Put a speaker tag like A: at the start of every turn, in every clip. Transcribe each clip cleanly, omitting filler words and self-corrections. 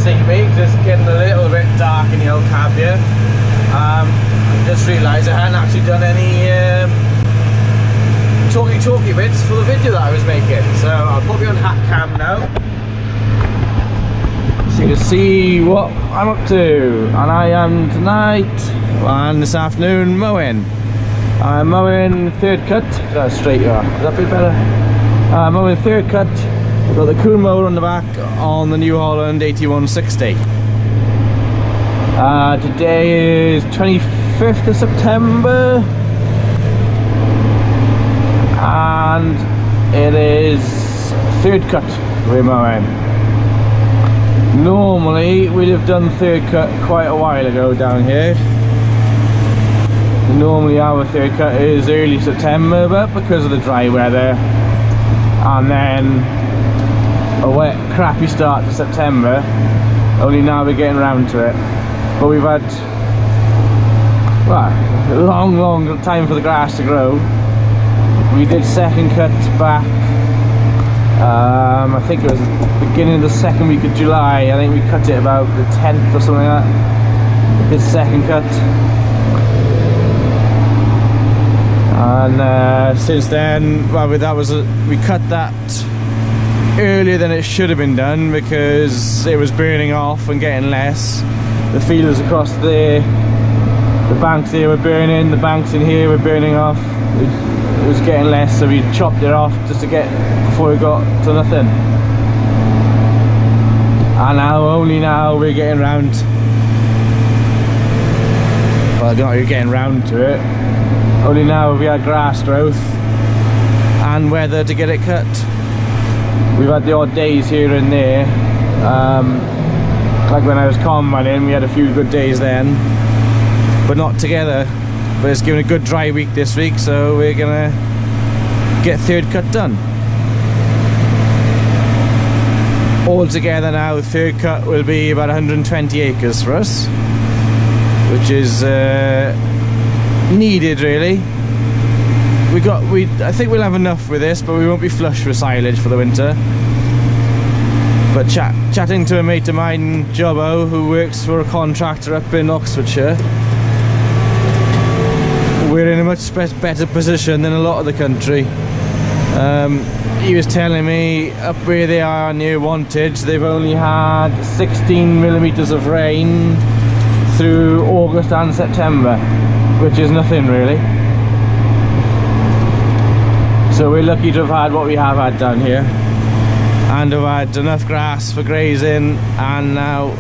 A: see me because it's getting a little bit dark in the old cab here. I just realised I hadn't actually done any talky bits for the video that I was making, so I'll put you on hat cam now so you can see what I'm up to. And I am tonight and this afternoon mowing. I'm mowing third cut. That's straight, yeah. Is that a bit better? Mowing third cut. I've got the Kuhn mower on the back on the Newholland TM135. Today is 25th of September and it is third cut we're mowing. Normally we'd have done third cut quite a while ago down here. Normally our third cut is early September, but because of the dry weather and then a wet crappy start to September, only now we're getting around to it. But we've had, well, a long time for the grass to grow. We did second cut back, I think it was the beginning of the second week of July. I think we cut it about the 10th or something like that. Did second cut. And since then, well, we cut that earlier than it should have been done because it was burning off and getting less. The feelers across there, the banks there were burning, the banks in here were burning off. It was getting less, so we chopped it off just to get before it got to nothing. And now, only now we're getting round, well, not you're getting round to it, only now we had grass growth and weather to get it cut. We've had the odd days here and there, like when I was combining, we had a few good days then, but not together. But it's given a good dry week this week, so we're gonna get third cut done. All together now, third cut will be about 120 acres for us, which is needed really. I think we'll have enough with this, but we won't be flush with silage for the winter. But chatting to a mate of mine, Jobbo, who works for a contractor up in Oxfordshire, we're in a much better position than a lot of the country. He was telling me up where they are near Wantage, they've only had 16 millimeters of rain through August and September, which is nothing really. So we're lucky to have had what we have had down here, and have had enough grass for grazing and now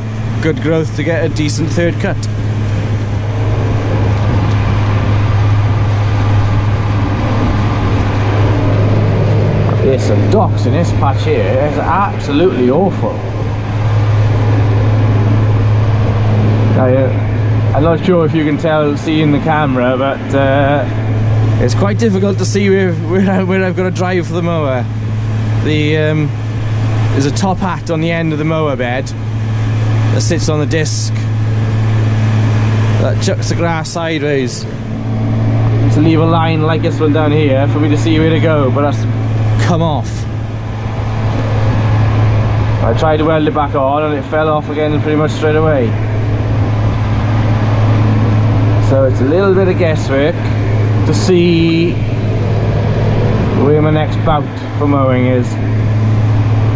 A: good growth to get a decent third cut. There's some docks in this patch here. It's absolutely awful. I'm not sure if you can see in the camera, but it's quite difficult to see where I've got to drive for the mower. There's a top hat on the end of the mower bed that sits on the disc that chucks the grass sideways to leave a line like this one down here for me to see where to go, but that's come off. I tried to weld it back on and it fell off again pretty much straight away. So it's a little bit of guesswork to see where my next bout for mowing is.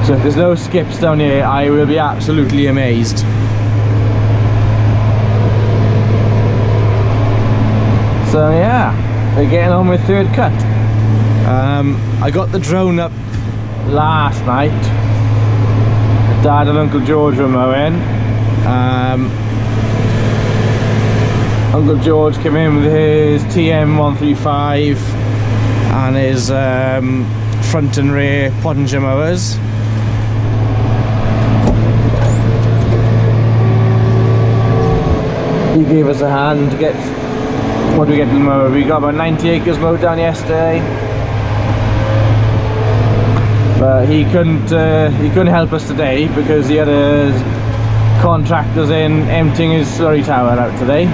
A: So if there's no skips down here, I will be absolutely amazed. So yeah, we're getting on with third cut. I got the drone up last night. Dad and Uncle George were mowing. Uncle George came in with his TM135 and his front and rear Pottinger mowers. He gave us a hand to get, what did we get to the mower? We got about 90 acres mowed down yesterday. But he couldn't help us today because he had his contractors in emptying his slurry tower out today.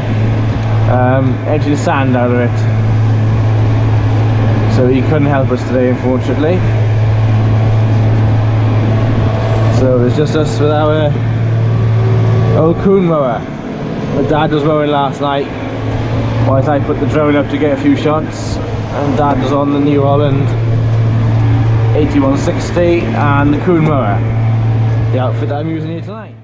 A: Emptying the sand out of it. So he couldn't help us today, unfortunately. So it's just us with our Old Kuhn mower. My dad was mowing last night whilst I put the drone up to get a few shots, and Dad was on the Newholland 8160 and the Kuhn mower, the outfit that I'm using here tonight.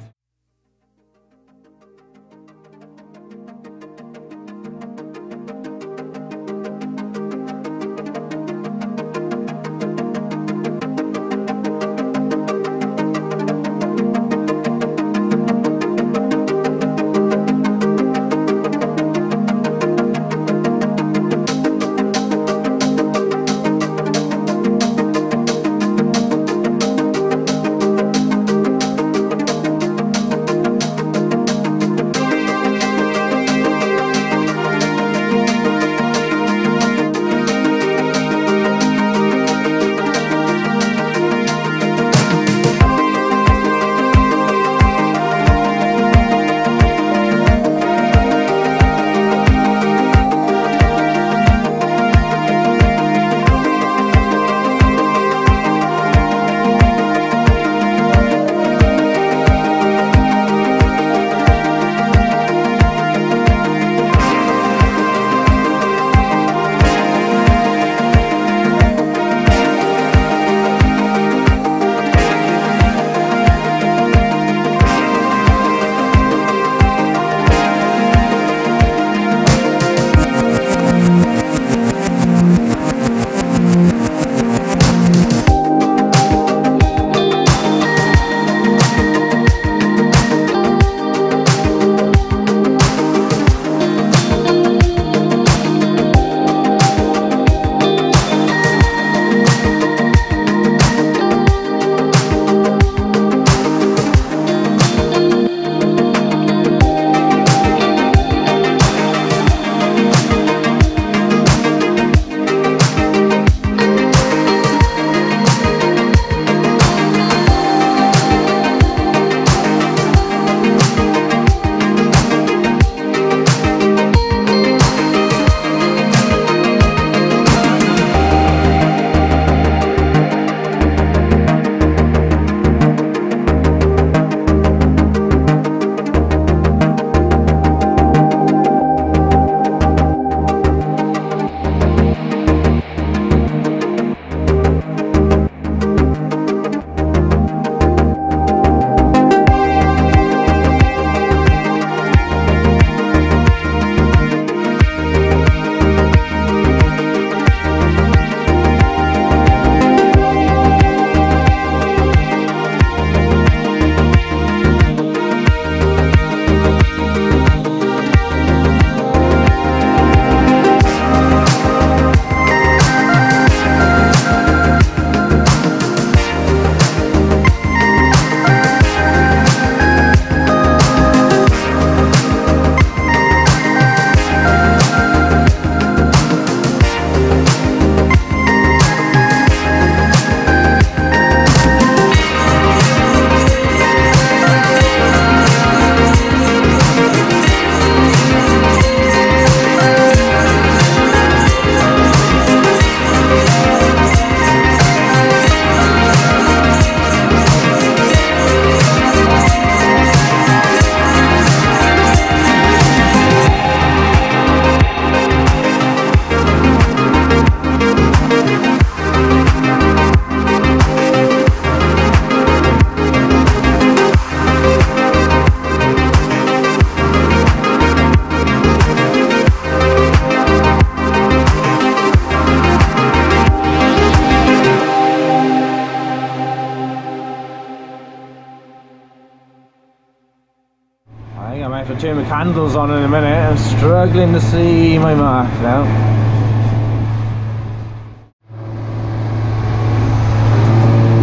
B: to turn the candles on in a minute. I'm struggling to see my mark now.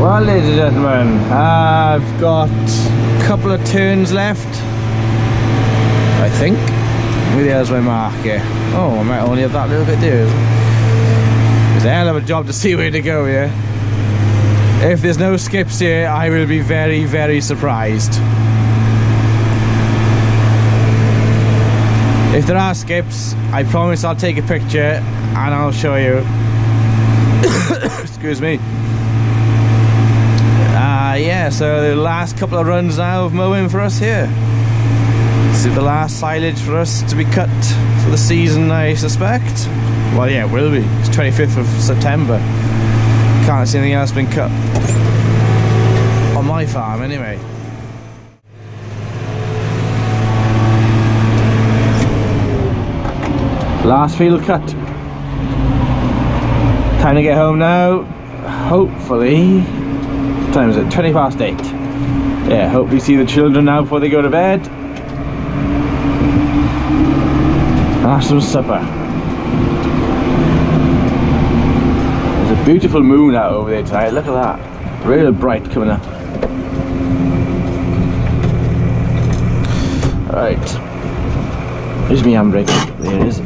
B: Well, ladies and gentlemen, I've got a couple of turns left, I think. There's my mark here. Oh, I might only have that little bit there. It's a hell of a job to see where to go here. If there's no skips here, I will be very, very surprised. If there are skips, I promise I'll take a picture and I'll show you. Excuse me. Yeah, so the last couple of runs now of mowing for us here.
A: This is the last silage for us to be cut for the season, I suspect. Well, yeah, it will be. It's 25th of September. Can't see anything else being cut on my farm anyway. Last field cut. Time to get home now. Hopefully, what time is it? 20 past 8. Yeah, hopefully see the children now before they go to bed. And have some supper. There's a beautiful moon out over there tonight. Look at that. Real bright coming up. Alright. Here's my handbrake. There it is.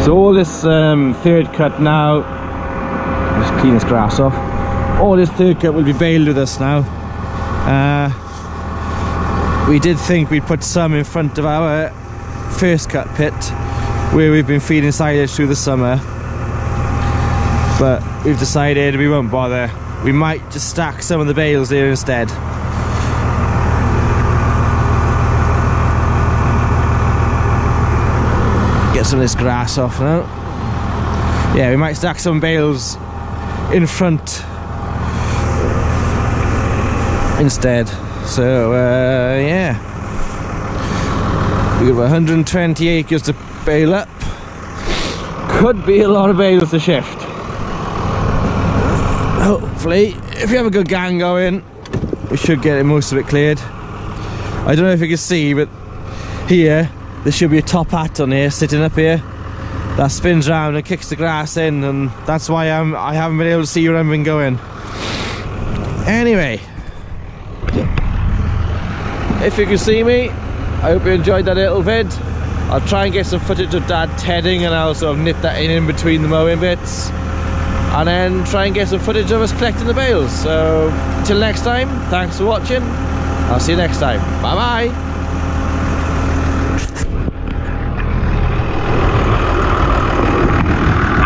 A: So all this third cut now, just clean this grass off. All this third cut will be baled with us now. We did think we'd put some in front of our first cut pit where we've been feeding silage through the summer, but we've decided we won't bother. We might just stack some of the bales there instead. Get some of this grass off now. Yeah, we might stack some bales in front instead. So yeah, we've got 120 acres to bale up. Could be a lot of bales to shift. Hopefully, if we have a good gang going, we should get most of it cleared. I don't know if you can see, but here there should be a top hat on here, sitting up here, that spins round and kicks the grass in, and that's why I haven't been able to see where I've been going. Anyway, if you can see me, I hope you enjoyed that little vid. I'll try and get some footage of Dad tedding, and I'll sort of nip that in between the mowing bits, and then try and get some footage of us collecting the bales. So until next time, thanks for watching. I'll see you next time. Bye bye.